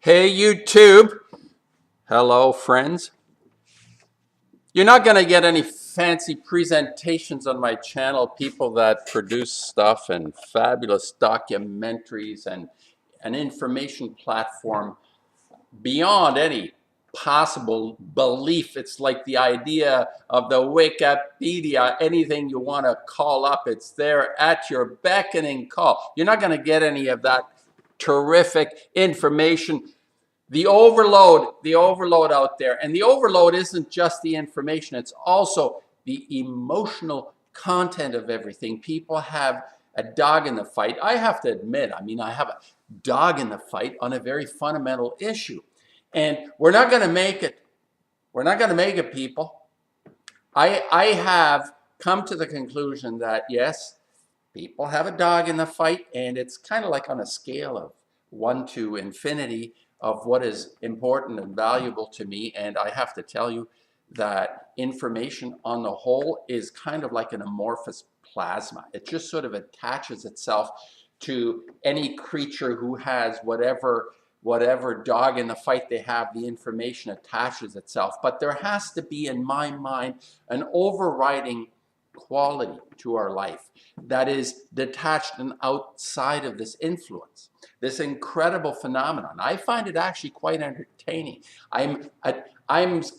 Hey YouTube, hello friends. You're not going to get any fancy presentations on my channel, people that produce stuff and fabulous documentaries and an information platform beyond any possible belief. It's like the idea of the Wikipedia. Anything you want to call up, it's there at your beckoning call. You're not going to get any of that terrific information. The overload out there. And the overload isn't just the information, it's also the emotional content of everything. People have a dog in the fight. I have to admit, I have a dog in the fight on a very fundamental issue. And we're not going to make it. We're not going to make it, people. I have come to the conclusion that yes, people have a dog in the fight, and it's kind of like on a scale of 1 to infinity of what is important and valuable to me. And I have to tell you that information on the whole is kind of like an amorphous plasma. It just sort of attaches itself to any creature who has whatever dog in the fight they have. The information attaches itself. But there has to be, in my mind, an overriding quality to our life that is detached and outside of this influence, this incredible phenomenon. I find it actually quite entertaining. I'm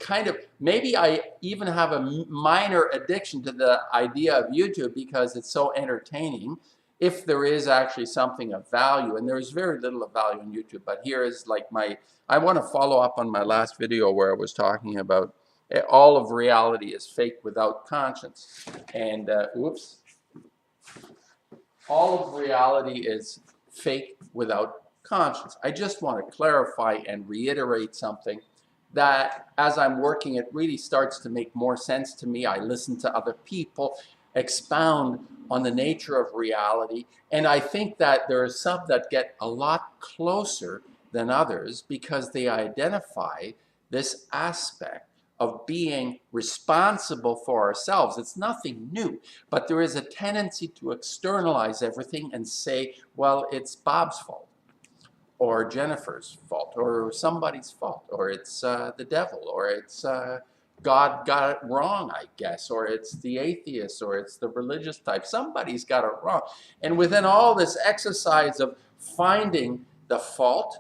kind of, maybe I even have a minor addiction to the idea of YouTube because it's so entertaining. If there is actually something of value, and there's very little of value on YouTube, but here is like I want to follow up on my last video where I was talking about all of reality is fake without conscience. And oops, all of reality is fake without conscience. I just want to clarify and reiterate something that as I'm working, it really starts to make more sense to me. I listen to other people expound on the nature of reality, and I think that there are some that get a lot closer than others because they identify this aspect of being responsible for ourselves. It's nothing new, but there is a tendency to externalize everything and say, well, it's Bob's fault, or Jennifer's fault, or somebody's fault, or it's the devil, or it's God got it wrong, I guess, or it's the atheist, or it's the religious type. Somebody's got it wrong. And within all this exercise of finding the fault,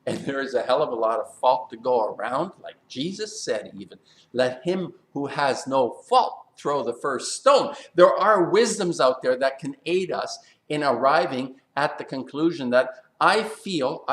and there is a hell of a lot of fault to go around, like Jesus said even, let him who has no fault throw the first stone. There are wisdoms out there that can aid us in arriving at the conclusion that I feel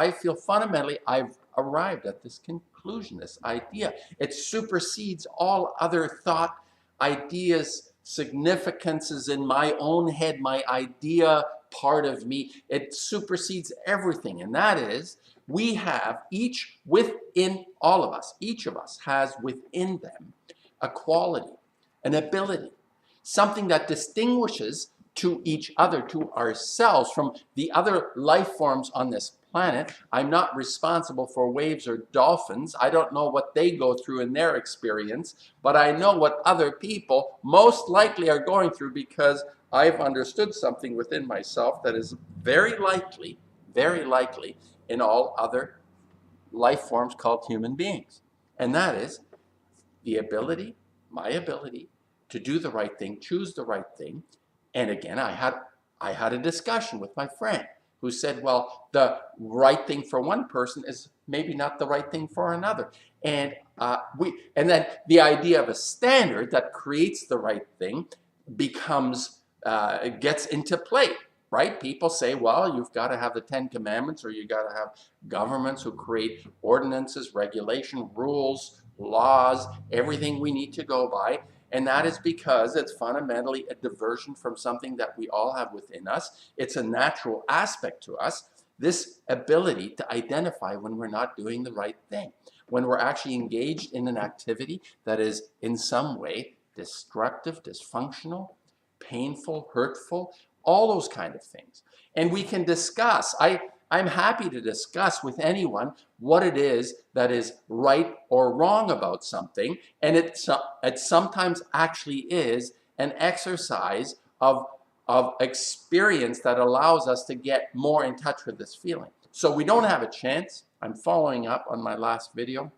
fundamentally I've arrived at this conclusion, this idea. It supersedes all other thought, ideas, significances in my own head, my idea part of me. It supersedes everything, and that is we have each within all of us, each of us has within them a quality, an ability, something that distinguishes to each other, to ourselves, from the other life forms on this planet. I'm not responsible for waves or dolphins. I don't know what they go through in their experience, but I know what other people most likely are going through because I've understood something within myself that is very likely in all other life forms called human beings. And that is the ability, my ability, to do the right thing, choose the right thing. And again, I had a discussion with my friend who said, well, the right thing for one person is maybe not the right thing for another. And then the idea of a standard that creates the right thing gets into play, right? People say, well, you've got to have the 10 Commandments, or you got to have governments who create ordinances, regulation, rules, laws, everything we need to go by. And that is because it's fundamentally a diversion from something that we all have within us. It's a natural aspect to us, this ability to identify when we're not doing the right thing, when we're actually engaged in an activity that is in some way destructive, dysfunctional, painful, hurtful, all those kind of things. And we can discuss. I'm happy to discuss with anyone what it is that is right or wrong about something. And it sometimes actually is an exercise of experience that allows us to get more in touch with this feeling. So we don't have a chance. I'm following up on my last video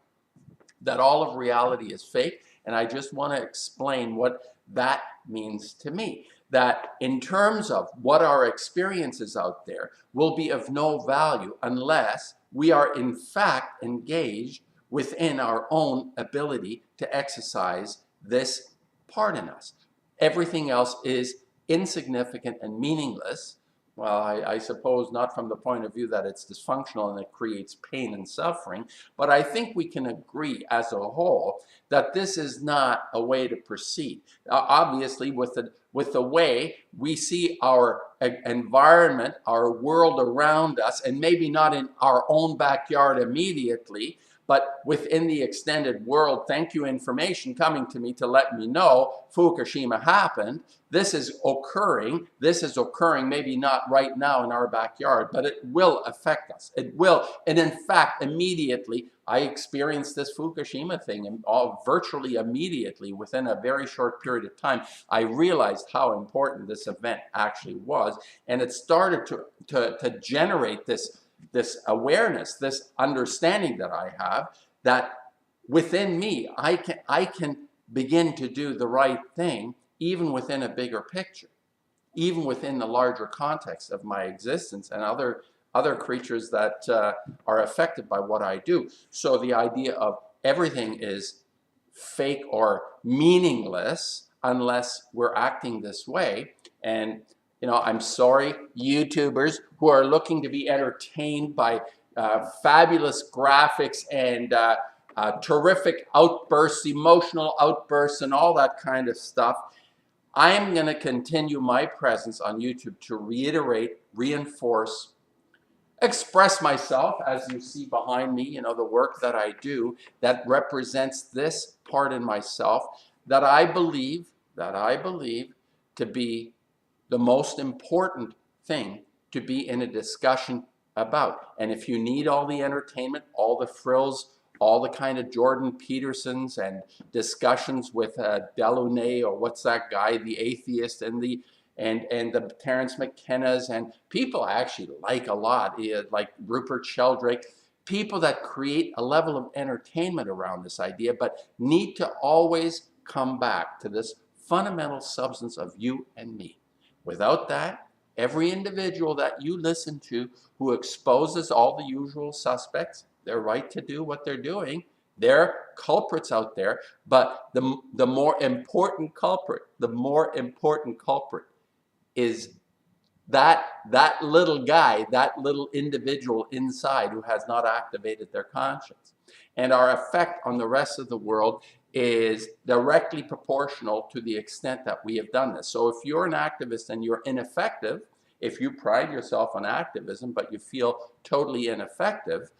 that all of reality is fake, and I just want to explain what that means to me. That in terms of what our experiences out there will be of no value unless we are in fact engaged within our own ability to exercise this part in us. Everything else is insignificant and meaningless. Well, I suppose not from the point of view that it's dysfunctional and it creates pain and suffering, but I think we can agree as a whole that this is not a way to proceed. Obviously, with the way we see our environment, our world around us, and maybe not in our own backyard immediately, but within the extended world, thank you information coming to me to let me know Fukushima happened. This is occurring. This is occurring maybe not right now in our backyard, but it will affect us. It will. And in fact, immediately, I experienced this Fukushima thing, and virtually immediately, within a very short period of time, I realized how important this event actually was. And it started to generate this awareness, this understanding that I have, that within me, I can begin to do the right thing, even within a bigger picture, even within the larger context of my existence and other creatures that are affected by what I do. So the idea of everything is fake or meaningless unless we're acting this way. And you know, I'm sorry, YouTubers who are looking to be entertained by fabulous graphics and terrific outbursts, emotional outbursts, and all that kind of stuff. I'm going to continue my presence on YouTube to reiterate, reinforce, express myself, as you see behind me, you know, the work that I do that represents this part in myself that I believe to be the most important thing to be in a discussion about. And if you need all the entertainment, all the frills, all the kind of Jordan Petersons and discussions with Delaunay, or what's that guy, the atheist, and the Terence McKenna's, and people I actually like a lot, like Rupert Sheldrake, people that create a level of entertainment around this idea, but need to always come back to this fundamental substance of you and me. Without that, every individual that you listen to who exposes all the usual suspects, they're right to do what they're doing. They're culprits out there, but the more important culprit is that little guy, that little individual inside who has not activated their conscience. And our effect on the rest of the world is directly proportional to the extent that we have done this. So if you're an activist and you're ineffective, if you pride yourself on activism, but you feel totally ineffective,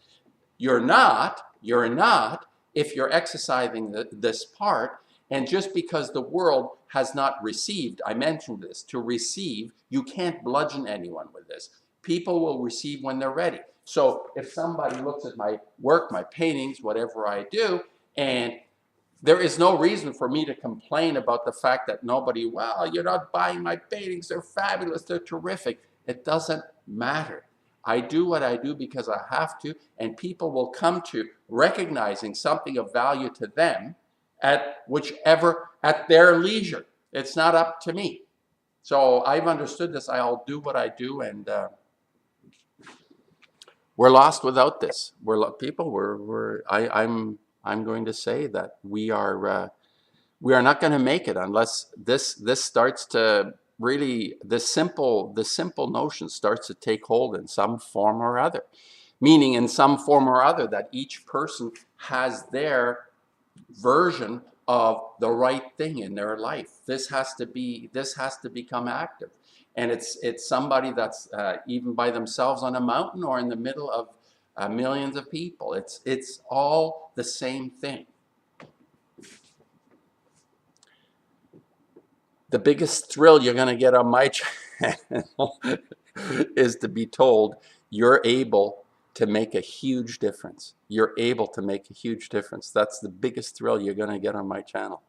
you're not if you're exercising this part. And just because the world has not received, I mentioned this, to receive, you can't bludgeon anyone with this. People will receive when they're ready. So if somebody looks at my work, my paintings, whatever I do, and there is no reason for me to complain about the fact that nobody, well, you're not buying my paintings, they're fabulous, they're terrific. It doesn't matter. I do what I do because I have to, and people will come to recognizing something of value to them at their leisure. It's not up to me. So I've understood this. I'll do what I do, and we're lost without this. I'm going to say that we are not going to make it unless this starts to really, the simple notion starts to take hold in some form or other. Meaning in some form or other that each person has their version of the right thing in their life. This has to become active. And it's somebody that's even by themselves on a mountain or in the middle of millions of people. It's all the same thing. The biggest thrill you're going to get on my channel is to be told you're able to make a huge difference. You're able to make a huge difference. That's the biggest thrill you're going to get on my channel.